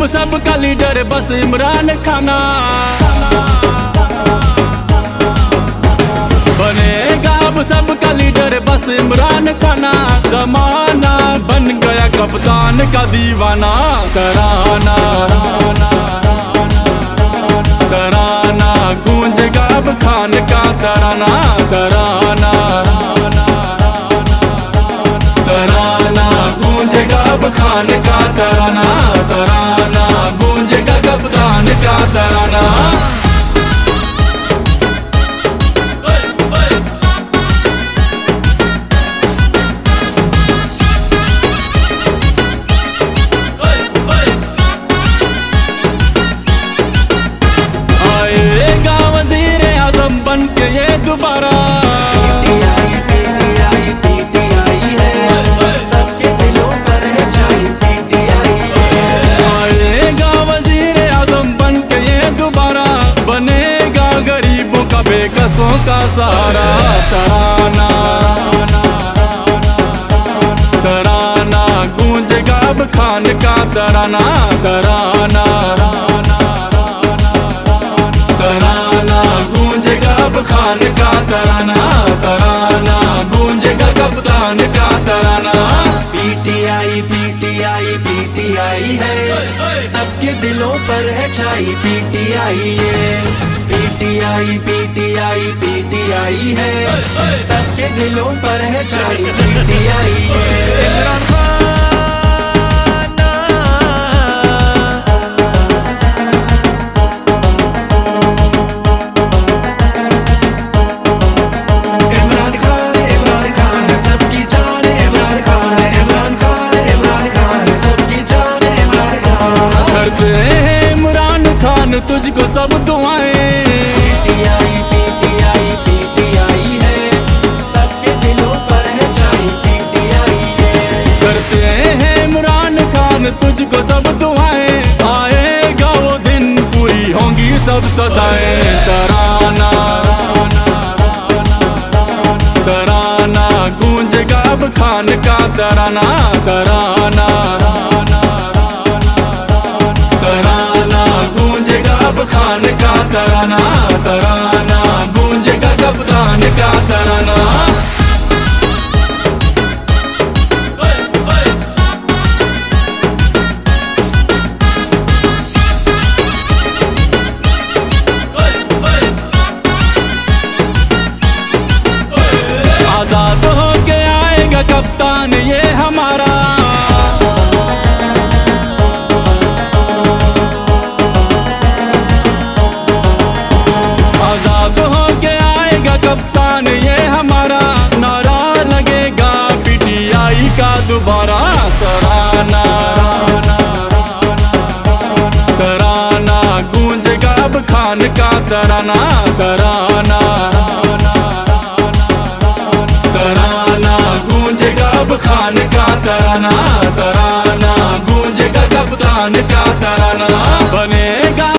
अब सबका लीडर बस इमरान खाना। बनेगा अब सबका लीडर बस इमरान खाना। जमाना बन गया कप्तान का दीवाना। तराना तराना गूंजेगा अब खान का तराना। तराना तराना गूंजेगा अब खान का तराना। तराना गूंजेगा कप्तान का तराना। आएगा वज़ीर आज़म बन के ये दोबारा। बनेगा गरीबों का बेकसों का सहारा। तराना तराना गूंजेगा अब खान का तराना। तराना तराना गूंजेगा अब खान का तराना। तराना गूंजेगा कप्तान का तराना। पीटीआई पीटीआई पीटीआई है, सबके दिलों पर है छाई पीटीआई है। पीटीआई पीटीआई पीटीआई है, सबके दिलों पर है छाई पीटीआई है। इमरान खान तुझको सब दुआएं। पीटीआई पीटीआई पीटीआई है, सबके दिलों पर है छाई पीटीआई है। करते हैं इमरान खान तुझको सब दुआएं। आएगा वो दिन पूरी होंगी सब सदाएं। तराना तराना गूंजेगा अब खान का तराना। तराना तराना गूंजेगा अब खान का तराना। तराना गूंजेगा कप्तान का तराना। आजाद होके आएगा कप्तान ये हमारा। आजाद होके आएगा कप्तान ये हमारा। नारा लगेगा पीटीआई का दोबारा। तराना तराना गूंजेगा अब खान का तराना। तराना तराना गूंजेगा अब खान का तराना। तराना गूंजेगा कप्तान का तराना। बनेगा